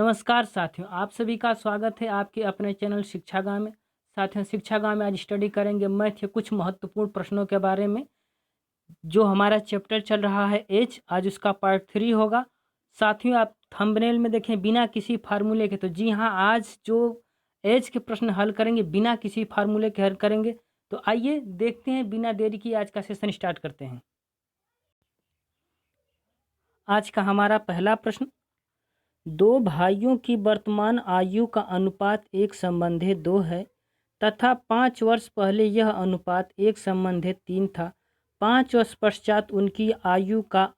नमस्कार साथियों, आप सभी का स्वागत है आपके अपने चैनल शिक्षा गाँव में। साथियों, शिक्षा गाँव में आज स्टडी करेंगे मैथ के कुछ महत्वपूर्ण प्रश्नों के बारे में। जो हमारा चैप्टर चल रहा है एज, आज उसका पार्ट 3 होगा। साथियों, आप थंबनेल में देखें बिना किसी फार्मूले के, तो जी हाँ, आज जो एज के प्रश्न हल करेंगे बिना किसी फार्मूले के हल करेंगे। तो आइए देखते हैं, बिना देरी की आज का सेशन स्टार्ट करते हैं। आज का हमारा पहला प्रश्न, दो भाइयों की वर्तमान आयु का अनुपात 1:2 है तथा 5 वर्ष पहले यह अनुपात 1:3 था। 5 वर्ष पश्चात उनकी आयु का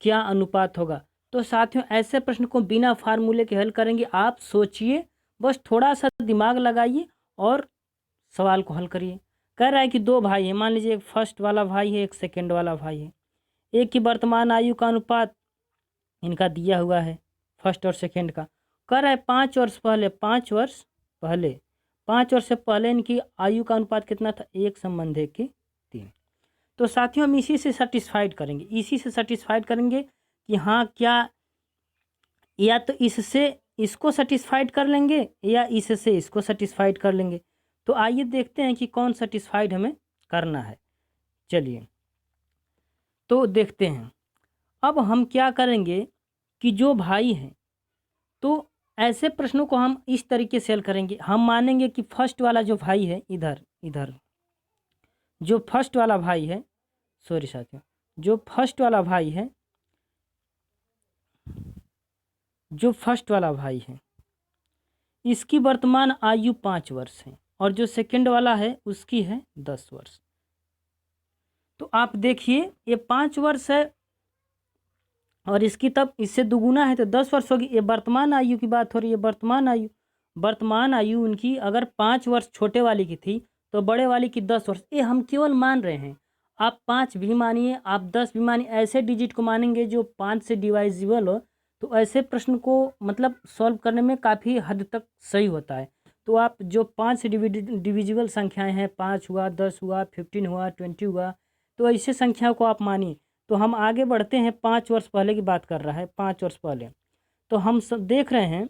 क्या अनुपात होगा? तो साथियों, ऐसे प्रश्न को बिना फार्मूले के हल करेंगे। आप सोचिए, बस थोड़ा सा दिमाग लगाइए और सवाल को हल करिए। कह रहा है कि दो भाई हैं, मान लीजिए एक फर्स्ट वाला भाई है, एक सेकेंड वाला भाई है। एक की वर्तमान आयु का अनुपात इनका दिया हुआ है, फर्स्ट और सेकेंड का। कह रहा है 5 वर्ष पहले, 5 वर्ष से पहले इनकी आयु का अनुपात कितना था? 1:3। तो साथियों, हम इसी से सेटिस्फाइड करेंगे कि हाँ, क्या या तो इससे इसको सेटिस्फाइड कर लेंगे या इससे इसको सेटिस्फाइड कर लेंगे। तो आइए देखते हैं कि कौन सेटिस्फाइड हमें करना है। चलिए तो देखते हैं। अब हम क्या करेंगे कि जो भाई हैं, तो ऐसे प्रश्नों को हम इस तरीके से हल करेंगे। हम मानेंगे कि फर्स्ट वाला जो भाई है, इधर जो फर्स्ट वाला भाई है, सॉरी साथियों, जो फर्स्ट वाला भाई है इसकी वर्तमान आयु 5 वर्ष है और जो सेकंड वाला है उसकी है 10 वर्ष। तो आप देखिए, ये 5 वर्ष है और इसकी तब इससे दुगुना है तो 10 वर्ष होगी। ये वर्तमान आयु की बात हो रही है। वर्तमान आयु उनकी अगर 5 वर्ष छोटे वाली की थी तो बड़े वाली की 10 वर्ष। ये हम केवल मान रहे हैं। आप 5 भी मानिए, आप 10 भी मानिए, ऐसे डिजिट को मानेंगे जो 5 से डिवाइजिबल हो, तो ऐसे प्रश्न को मतलब सॉल्व करने में काफ़ी हद तक सही होता है। तो आप जो 5 से डिविजिबल संख्याएँ हैं, 5 हुआ, 10 हुआ, 15 हुआ, 20 हुआ, तो ऐसे संख्याओं को आप मानिए। तो हम आगे बढ़ते हैं। 5 वर्ष पहले की बात कर रहा है, 5 वर्ष पहले। तो हम सब देख रहे हैं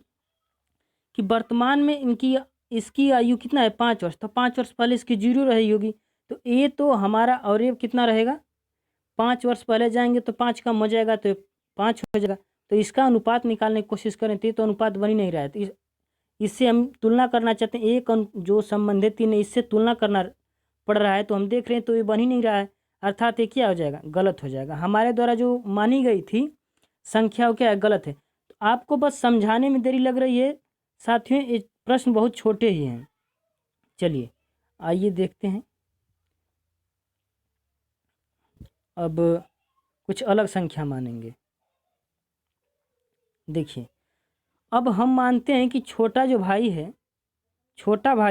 कि वर्तमान में इसकी आयु कितना है? 5 वर्ष। तो 5 वर्ष पहले इसकी 0 रही होगी। तो ये तो हमारा, और ये कितना रहेगा? 5 वर्ष पहले जाएंगे तो 5 कम हो जाएगा तो 5 हो जाएगा। तो इसका अनुपात निकालने की कोशिश करें तो अनुपात बन ही नहीं रहा है। तो इससे हम तुलना करना चाहते हैं। एक जो संबंधित तीन है, इससे तुलना करना पड़ रहा है, तो हम देख रहे हैं तो ये बन ही नहीं रहा है। अर्थात ये क्या हो जाएगा? गलत हो जाएगा। हमारे द्वारा जो मानी गई थी संख्या, क्या है? गलत है। तो आपको बस समझाने में देरी लग रही है साथियों, ये प्रश्न बहुत छोटे ही हैं। चलिए आइए देखते हैं। अब कुछ अलग संख्या मानेंगे। देखिए, अब हम मानते हैं कि छोटा भाई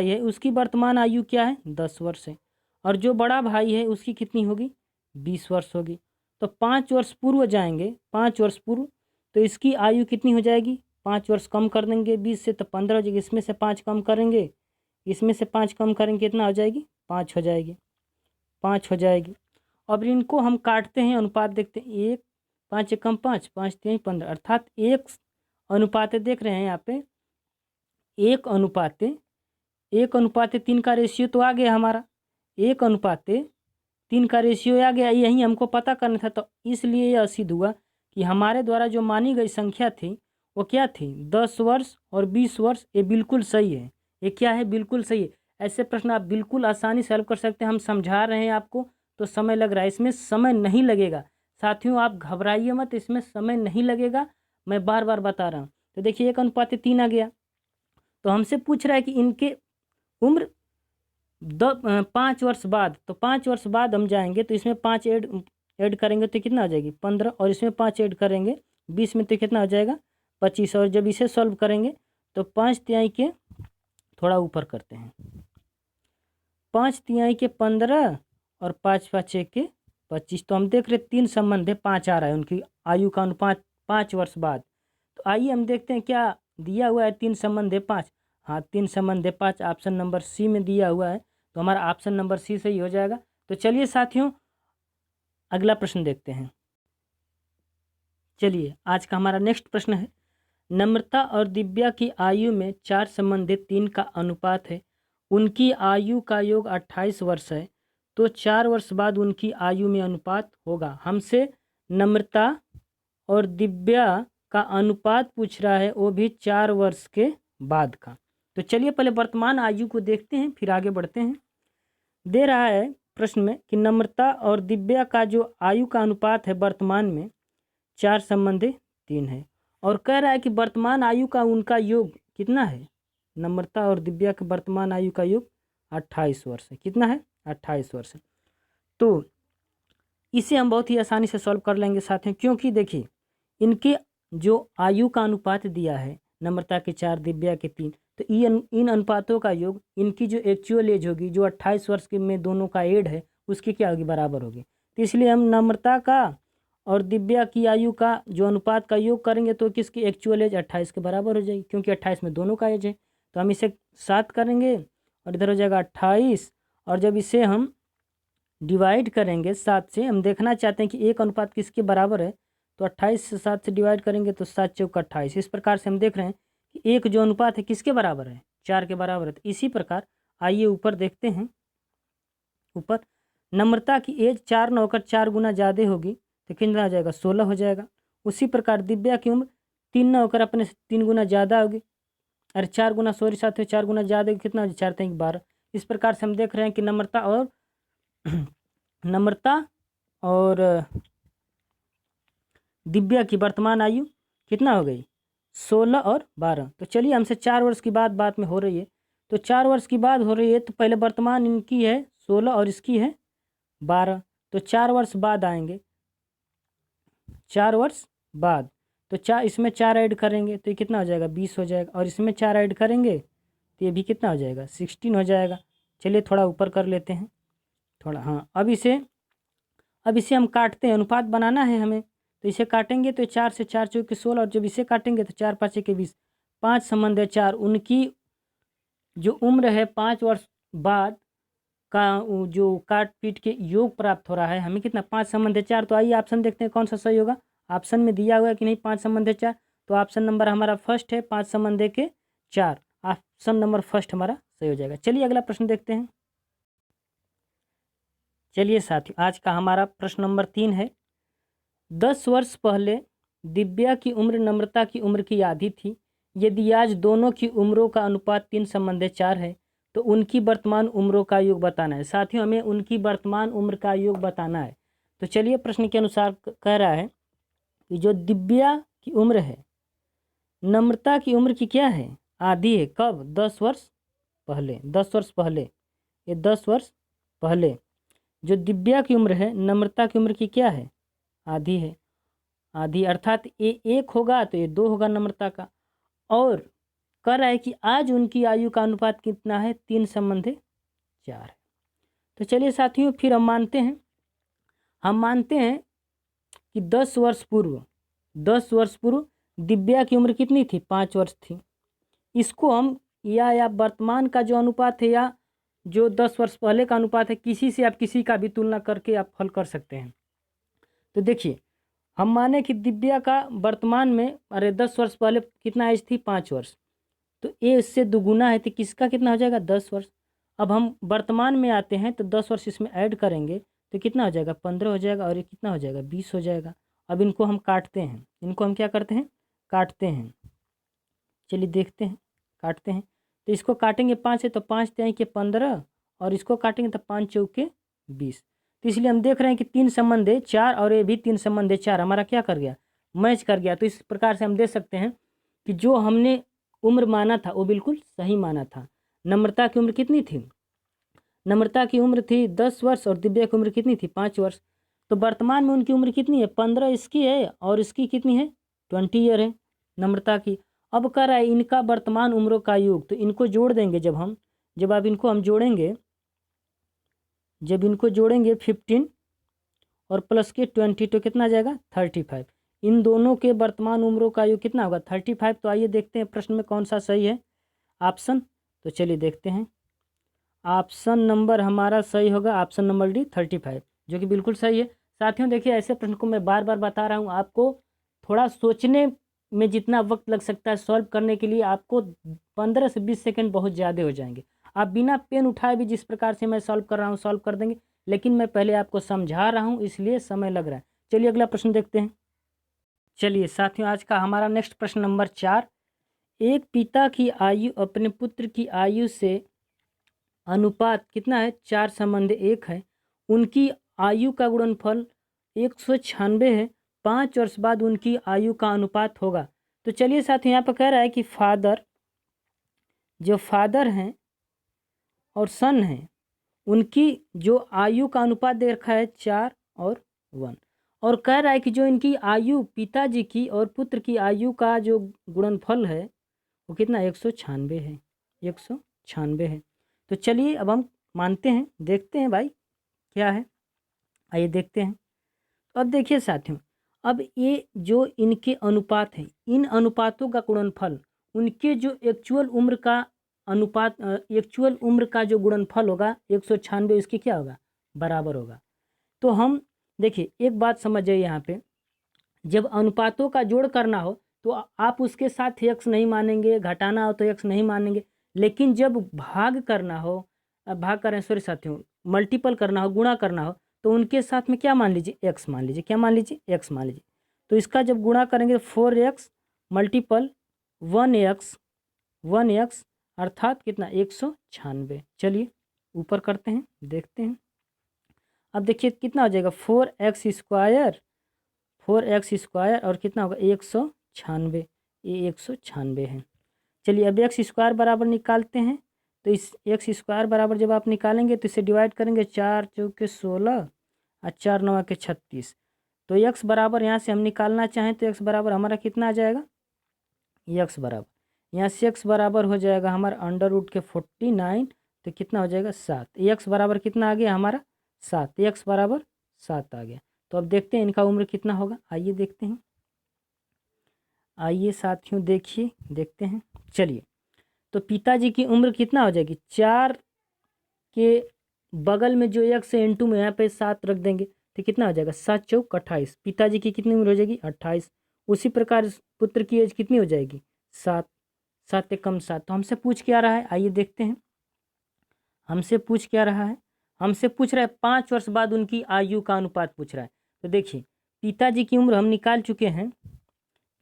है उसकी वर्तमान आयु क्या है? 10 वर्ष है। और जो बड़ा भाई है उसकी कितनी होगी? 20 वर्ष होगी। तो 5 वर्ष पूर्व जाएंगे, 5 वर्ष पूर्व, तो इसकी आयु कितनी हो जाएगी? 5 वर्ष कम कर देंगे 20 से तो 15 हो जाएगी। इसमें से 5 कम करेंगे, कितना हो जाएगी? 5 हो जाएगी, 5 हो जाएगी। अब इनको हम काटते हैं, अनुपात देखते हैं। 1, 5 एकम 5, 5 3 15, अर्थात 1 अनुपात, देख रहे हैं यहाँ पे 1:3 का रेशियो तो आ गया हमारा। 1:3 का रेशियो आ गया, यही हमको पता करना था। तो इसलिए यह सिद्ध हुआ कि हमारे द्वारा जो मानी गई संख्या थी वो क्या थी? 10 वर्ष और 20 वर्ष। ये बिल्कुल सही है। ये क्या है? बिल्कुल सही है। ऐसे प्रश्न आप बिल्कुल आसानी से हल कर सकते हैं। हम समझा रहे हैं आपको तो समय लग रहा है, इसमें समय नहीं लगेगा साथियों, आप घबराइए मत, इसमें समय नहीं लगेगा, मैं बार बार बता रहा हूँ। तो देखिए 1:3 आ गया। तो हमसे पूछ रहा है कि इनके उम्र 5 वर्ष बाद। तो 5 वर्ष बाद हम जाएंगे तो इसमें 5 ऐड करेंगे तो कितना आ जाएगी? 15। और इसमें 5 ऐड करेंगे 20 में तो कितना हो जाएगा? 25। और जब इसे सॉल्व करेंगे तो 5 के थोड़ा ऊपर करते हैं, 5 के 15 और 5 5 के 25। तो हम देख रहे 3 संबंध है, 5 आ रहा है उनकी आयु का अनुपात 5 वर्ष बाद। तो आइए हम देखते हैं क्या दिया हुआ है। 3 संबंध है 5। हाँ, 3 संबंध है 5, ऑप्शन नंबर सी में दिया हुआ है। तो हमारा ऑप्शन नंबर सी सही हो जाएगा। तो चलिए साथियों, अगला प्रश्न देखते हैं। चलिए आज का हमारा नेक्स्ट प्रश्न है। नम्रता और दिव्या की आयु में 4 संबंधित 3 का अनुपात है। उनकी आयु का योग 28 वर्ष है, तो 4 वर्ष बाद उनकी आयु में अनुपात होगा। हमसे नम्रता और दिव्या का अनुपात पूछ रहा है, वो भी 4 वर्ष के बाद का। तो चलिए पहले वर्तमान आयु को देखते हैं, फिर आगे बढ़ते हैं। दे रहा है प्रश्न में कि नम्रता और दिव्या का जो आयु का अनुपात है वर्तमान में 4 संबंधी 3 है, और कह रहा है कि वर्तमान आयु का उनका योग कितना है। नम्रता और दिव्या के वर्तमान आयु का योग 28 वर्ष है। कितना है? 28 वर्ष है। तो इसे हम बहुत ही आसानी से सॉल्व कर लेंगे साथियों, क्योंकि देखिए इनके जो आयु का अनुपात दिया है, नम्रता के 4, दिव्या के 3, तो इन अनुपातों का योग इनकी जो एक्चुअल एज होगी, जो 28 वर्ष के में दोनों का एड है, उसकी क्या होगी? बराबर होगी। तो इसलिए हम नम्रता का और दिव्या की आयु का जो अनुपात का योग करेंगे तो किसकी एक्चुअल एज 28 के बराबर हो जाएगी, क्योंकि 28 में दोनों का एज है। तो हम इसे 7 करेंगे और इधर हो जाएगा 28, और जब इसे हम डिवाइड करेंगे 7 से, हम देखना चाहते हैं कि एक अनुपात किसके बराबर है, तो 28 से 7 से डिवाइड करेंगे तो 7 चौक 28। इस प्रकार से हम देख रहे हैं कि एक जो अनुपात है किसके बराबर है? 4 के बराबर है। तो इसी प्रकार आइए ऊपर देखते हैं। ऊपर नम्रता की एज 4 न होकर 4 गुना ज़्यादा होगी, तो कितना हो जाएगा? 16 हो जाएगा। उसी प्रकार दिव्या की उम्र 3 न होकर अपने 3 गुना ज़्यादा होगी, अरे 4 गुना, सॉरी साथियों, 4 गुना ज़्यादा होगी, कितना? 4 3 12। इस प्रकार से हम देख रहे हैं कि नम्रता और दिव्या की वर्तमान आयु कितना हो गई? 16 और 12। तो चलिए, हमसे 4 वर्ष की बात में हो रही है, तो 4 वर्ष की बात हो रही है, तो पहले वर्तमान इनकी है 16 और इसकी है 12, तो 4 वर्ष बाद आएंगे, 4 वर्ष बाद। तो इसमें 4 ऐड करेंगे तो ये कितना हो जाएगा? 20 हो जाएगा, और इसमें 4 ऐड करेंगे तो ये भी कितना हो जाएगा? 16 हो जाएगा। चलिए थोड़ा ऊपर कर लेते हैं, थोड़ा, हाँ। अब इसे हम काटते हैं, अनुपात बनाना है हमें, तो इसे काटेंगे तो 4 से 4 चौक 16, और जब इसे काटेंगे तो 4 5 के 20, 5 संबंध है 4। उनकी जो उम्र है 5 वर्ष बाद का जो काट पीट के योग प्राप्त हो रहा है हमें, कितना? 5 संबंध है 4। तो आइए ऑप्शन देखते हैं कौन सा सही होगा। ऑप्शन में दिया हुआ है कि नहीं 5 संबंध है 4, तो ऑप्शन नंबर हमारा फर्स्ट है, 5 संबंध के 4। ऑप्शन नंबर फर्स्ट हमारा सही हो जाएगा। चलिए अगला प्रश्न देखते हैं। चलिए साथियों, आज का हमारा प्रश्न नंबर 3 है। 10 वर्ष पहले दिव्या की उम्र नम्रता की उम्र की आधी थी। यदि आज दोनों की उम्रों का अनुपात 3 संबंध 4 है, तो उनकी वर्तमान उम्रों का योग बताना है। साथियों, हमें उनकी वर्तमान उम्र का योग बताना है। तो चलिए, प्रश्न के अनुसार कह रहा है कि जो दिव्या की उम्र है नम्रता की उम्र की क्या है? आधी है। कब? 10 वर्ष पहले। 10 वर्ष पहले, ये 10 वर्ष पहले जो दिव्या की उम्र है नम्रता की उम्र की क्या है? आधी है। आधी अर्थात ये 1 होगा तो ये 2 होगा नम्रता का। और कह रहा है कि आज उनकी आयु का अनुपात कितना है? 3 संबंध 4 है। तो चलिए साथियों, फिर हम मानते हैं कि 10 वर्ष पूर्व दिव्या की उम्र कितनी थी? 5 वर्ष थी। इसको हम या वर्तमान का जो अनुपात है या जो 10 वर्ष पहले का अनुपात है, किसी से आप किसी का भी तुलना करके आप हल कर सकते हैं। तो देखिए, हम माने कि दिव्या का वर्तमान में 10 वर्ष पहले कितना एज थी? 5 वर्ष। तो ये इससे दुगुना है, तो किसका कितना हो जाएगा? 10 वर्ष। अब हम वर्तमान में आते हैं तो 10 वर्ष इसमें ऐड करेंगे तो कितना हो जाएगा? 15 हो जाएगा, और ये कितना हो जाएगा? 20 हो जाएगा। अब इनको हम काटते हैं, इनको हम क्या करते हैं? काटते हैं। चलिए देखते हैं, काटते हैं। तो इसको काटेंगे 5 से, तो 5 तिहाई के 15, और इसको काटेंगे तो 5 चौके 20। तो इसलिए हम देख रहे हैं कि 3 संबंध 4 और ये भी 3 संबंध 4 हमारा क्या कर गया? मैच कर गया। तो इस प्रकार से हम देख सकते हैं कि जो हमने उम्र माना था वो बिल्कुल सही माना था। नम्रता की उम्र कितनी थी? नम्रता की उम्र थी 10 वर्ष और दिव्या की उम्र कितनी थी? 5 वर्ष। तो वर्तमान में उनकी उम्र कितनी है? 15 इसकी है, और इसकी कितनी है? 20 ईयर है नम्रता की। अब कह रहा है इनका वर्तमान उम्रों का योग, तो इनको जोड़ देंगे जब आप इनको हम जोड़ेंगे, जब इनको जोड़ेंगे 15 और प्लस के 20, तो कितना आ जाएगा? 35। इन दोनों के वर्तमान उम्रों का योग कितना होगा? 35। तो आइए देखते हैं प्रश्न में कौन सा सही है ऑप्शन। तो चलिए देखते हैं, ऑप्शन नंबर हमारा सही होगा, ऑप्शन नंबर डी 35, जो कि बिल्कुल सही है। साथियों देखिए, ऐसे प्रश्न को मैं बार बार बता रहा हूँ, आपको थोड़ा सोचने में जितना वक्त लग सकता है सॉल्व करने के लिए, आपको 15 से 20 सेकंड बहुत ज़्यादा हो जाएंगे। आप बिना पेन उठाए भी जिस प्रकार से मैं सॉल्व कर रहा हूँ सॉल्व कर देंगे, लेकिन मैं पहले आपको समझा रहा हूँ इसलिए समय लग रहा है। चलिए अगला प्रश्न देखते हैं। चलिए साथियों, आज का हमारा नेक्स्ट प्रश्न नंबर 4। एक पिता की आयु अपने पुत्र की आयु से अनुपात कितना है? 4:1 है। उनकी आयु का गुणनफल 196 है। 5 वर्ष बाद उनकी आयु का अनुपात होगा। तो चलिए साथियों, यहाँ पर कह रहा है कि फादर हैं और सन हैं, उनकी जो आयु का अनुपात दे रखा है 4 और 1, और कह रहा है कि जो इनकी आयु पिताजी की और पुत्र की आयु का जो गुणनफल है वो कितना? 196 है। 196 है। तो चलिए अब हम मानते हैं, देखते हैं भाई क्या है, आइए देखते हैं। अब देखिए साथियों, अब ये जो इनके अनुपात हैं, इन अनुपातों का गुणनफल उनके जो एक्चुअल उम्र का अनुपात, एक्चुअल उम्र का जो गुणनफल होगा 196, इसकी क्या होगा? बराबर होगा। तो हम देखिए एक बात समझिए, यहाँ पे जब अनुपातों का जोड़ करना हो तो आप उसके साथ एक्स नहीं मानेंगे, घटाना हो तो एक्स नहीं मानेंगे, लेकिन जब भाग करना हो, भाग करें सॉरी साथियों, मल्टीपल करना हो, गुणा करना हो, तो उनके साथ में क्या मान लीजिए? एक्स मान लीजिए। क्या मान लीजिए? एक्स मान लीजिए। तो इसका जब गुणा करेंगे 4x मल्टीपल 1x अर्थात कितना? 196। चलिए ऊपर करते हैं, देखते हैं। अब देखिए कितना हो जाएगा? 4x² और कितना होगा? 196। ये 196 है। चलिए अब x² बराबर निकालते हैं। तो इस x² बराबर जब आप निकालेंगे तो इसे डिवाइड करेंगे, 4 चौके 16 और 4 9 के 36। तो x बराबर यहाँ से हम निकालना चाहें तो x बराबर हमारा कितना आ जाएगा? x बराबर यहाँ से x बराबर हो जाएगा हमारा √49। तो कितना हो जाएगा? 7। x बराबर कितना आ गया हमारा? 7। x बराबर 7 आ गया। तो अब देखते हैं इनका उम्र कितना होगा। आइए देखते हैं, आइए साथियों देखिए, देखते हैं। चलिए तो पिताजी की उम्र कितना हो जाएगी? 4 के बगल में जो x है इंटू में यहाँ पे 7 रख देंगे तो कितना हो जाएगा? 7 चौक 28। पिताजी की कितनी उम्र हो जाएगी? 28। उसी प्रकार पुत्र की एज कितनी हो जाएगी? 7। 7 एकम 7। तो हमसे पूछ क्या रहा है? आइए देखते हैं हमसे पूछ क्या रहा है। हमसे पूछ रहा है 5 वर्ष बाद उनकी आयु का अनुपात पूछ रहा है। तो देखिए पिताजी की उम्र हम निकाल चुके हैं,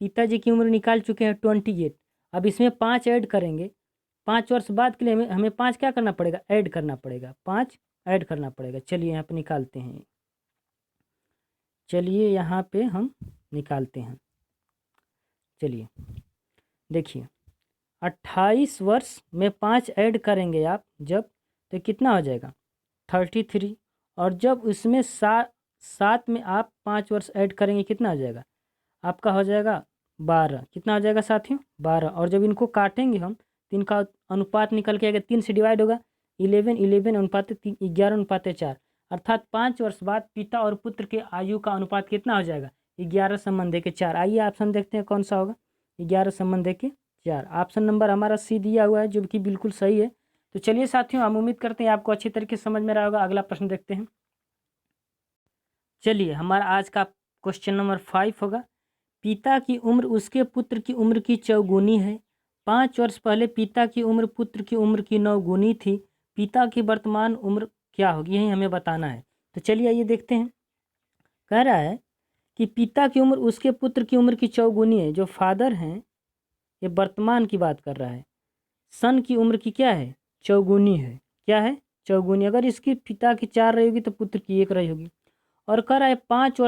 पिताजी की उम्र निकाल चुके हैं 28। अब इसमें 5 ऐड करेंगे। 5 वर्ष बाद के लिए हमें 5 क्या करना पड़ेगा? ऐड करना पड़ेगा, 5 ऐड करना पड़ेगा। चलिए यहाँ पे निकालते हैं, चलिए यहाँ पे हम निकालते हैं। चलिए देखिए 28 वर्ष में 5 ऐड करेंगे आप जब, तो कितना हो जाएगा? 33। और जब उसमें 7 में आप 5 वर्ष ऐड करेंगे कितना हो जाएगा? आपका हो जाएगा 12। कितना हो जाएगा साथियों? 12। और जब इनको काटेंगे हम तो इनका अनुपात निकल के आएगा, 3 से डिवाइड होगा, 11 अनुपात 3, 11 अनुपात 4। अर्थात 5 वर्ष बाद पिता और पुत्र के आयु का अनुपात कितना हो जाएगा? 11:4। आइए ऑप्शन देखते हैं कौन सा होगा। 11:4। ऑप्शन नंबर हमारा सी दिया हुआ है जो कि बिल्कुल सही है। तो चलिए साथियों, हम उम्मीद करते हैं आपको अच्छी तरीके से समझ में रहा होगा। अगला प्रश्न देखते हैं। चलिए हमारा आज का क्वेश्चन नंबर 5 होगा, पिता की उम्र उसके पुत्र की उम्र की चौगुनी है। 5 वर्ष पहले पिता की उम्र पुत्र की उम्र की 9 गुनी थी। पिता की वर्तमान उम्र क्या होगी, यही हमें बताना है। तो चलिए आइए देखते हैं। कह रहा है कि पिता की उम्र उसके पुत्र की उम्र की चौगुनी है। जो फादर हैं ये वर्तमान की बात कर रहा है। सन की उम्र की क्या है? चौगुनी है। क्या है? चौगुनी। अगर इसकी पिता की 4 रही होगी तो पुत्र की 1 रही होगी। और कह रहा है 5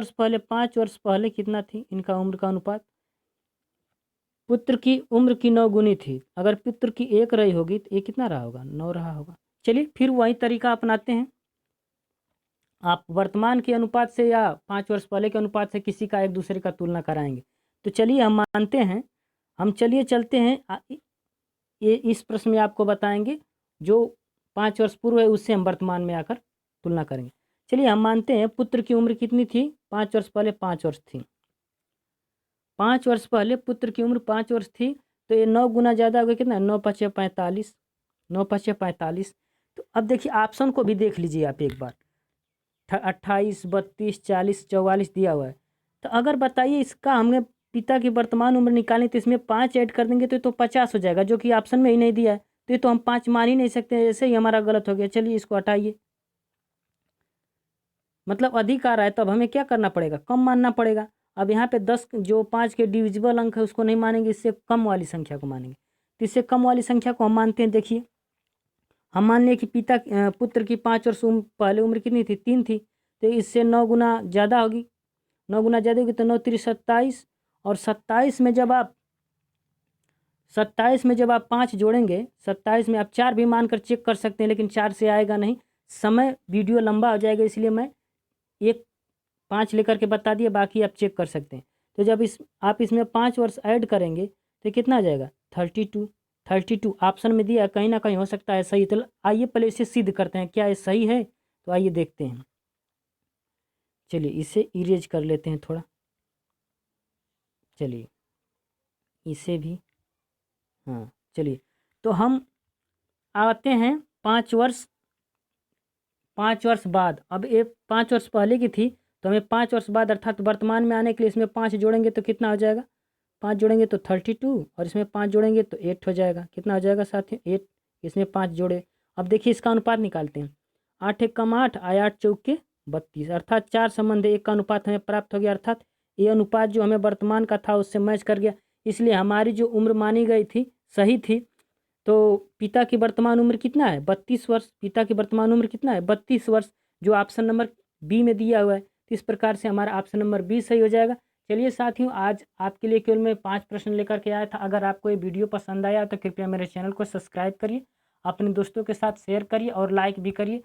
वर्ष पहले कितना थी इनका उम्र का अनुपात? पुत्र की उम्र की 9 गुनी थी। अगर पुत्र की 1 रही होगी तो ये कितना रहा होगा? 9 रहा होगा। चलिए फिर वही तरीका अपनाते हैं। आप वर्तमान के अनुपात से या 5 वर्ष पहले के अनुपात से किसी का एक दूसरे का तुलना कराएंगे। तो चलिए हम मानते हैं, हम चलिए चलते हैं, ये इस प्रश्न में आपको बताएंगे जो 5 वर्ष पूर्व है उससे हम वर्तमान में आकर तुलना करेंगे। चलिए हम मानते हैं पुत्र की उम्र कितनी थी? 5 वर्ष पहले 5 वर्ष थी। 5 वर्ष पहले पुत्र की उम्र 5 वर्ष थी, तो ये 9 गुना ज़्यादा हो गया। कितना? 9 5 45। 9 5 45। तो अब देखिए ऑप्शन को भी देख लीजिए आप एक बार। 28, 32, 40, 44 दिया हुआ है। तो अगर बताइए इसका हमने पिता की वर्तमान उम्र निकालें तो इसमें 5 ऐड कर देंगे तो 50 हो जाएगा, जो कि ऑप्शन में ही नहीं दिया है। तो ये तो हम 5 मान ही नहीं सकते, ऐसे ही हमारा गलत हो गया। चलिए इसको हटाइए, मतलब अधिक आ रहा है, तो अब हमें क्या करना पड़ेगा, कम मानना पड़ेगा। अब यहाँ पे 10 जो 5 के डिविजिबल अंक है उसको नहीं मानेंगे, इससे कम वाली संख्या को मानेंगे। तो इससे कम वाली संख्या को हम मानते हैं। देखिए हम मान लिए कि पुत्र की 5 वर्ष पहले उम्र कितनी थी, 3 थी, तो इससे 9 गुना ज़्यादा होगी। 9 गुना ज़्यादा होगी तो 9 3 27, और 27 में जब आप 5 जोड़ेंगे, 27 में आप 4 भी मानकर चेक कर सकते हैं, लेकिन 4 से आएगा नहीं, समय वीडियो लंबा हो जाएगा, इसलिए मैं 5 लेकर के बता दिया, बाकी आप चेक कर सकते हैं। तो जब आप इसमें 5 वर्ष ऐड करेंगे तो कितना आ जाएगा, 32 ऑप्शन में दिया, कहीं ना कहीं हो सकता है सही। तो आइए पहले इसे सिद्ध करते हैं, क्या ये सही है। तो आइए देखते हैं। चलिए इसे इरेज कर लेते हैं थोड़ा, चलिए इसे भी, हाँ चलिए। तो हम आते हैं 5 वर्ष बाद। अब ये 5 वर्ष पहले की थी, तो हमें 5 वर्ष बाद अर्थात वर्तमान में आने के लिए इसमें 5 जोड़ेंगे तो कितना हो जाएगा, 5 जोड़ेंगे तो 32, और इसमें 5 जोड़ेंगे तो 8 हो जाएगा। कितना हो जाएगा साथियों, 8। इसमें 5 जोड़े। अब देखिए इसका अनुपात निकालते हैं। 8 एक कम 8, 8 चौके 32, अर्थात 4 संबंध 1 का अनुपात हमें प्राप्त हो गया। अर्थात ये अनुपात जो हमें वर्तमान का था उससे मैच कर गया, इसलिए हमारी जो उम्र मानी गई थी सही थी। तो पिता की वर्तमान उम्र कितना है, 32 वर्ष। पिता की वर्तमान उम्र कितना है, 32 वर्ष, जो ऑप्शन नंबर बी में दिया हुआ है। तो इस प्रकार से हमारा ऑप्शन नंबर बी सही हो जाएगा। चलिए साथियों, आज आपके लिए केवल मैं 5 प्रश्न लेकर के आया था। अगर आपको ये वीडियो पसंद आया तो कृपया मेरे चैनल को सब्सक्राइब करिए, अपने दोस्तों के साथ शेयर करिए और लाइक भी करिए।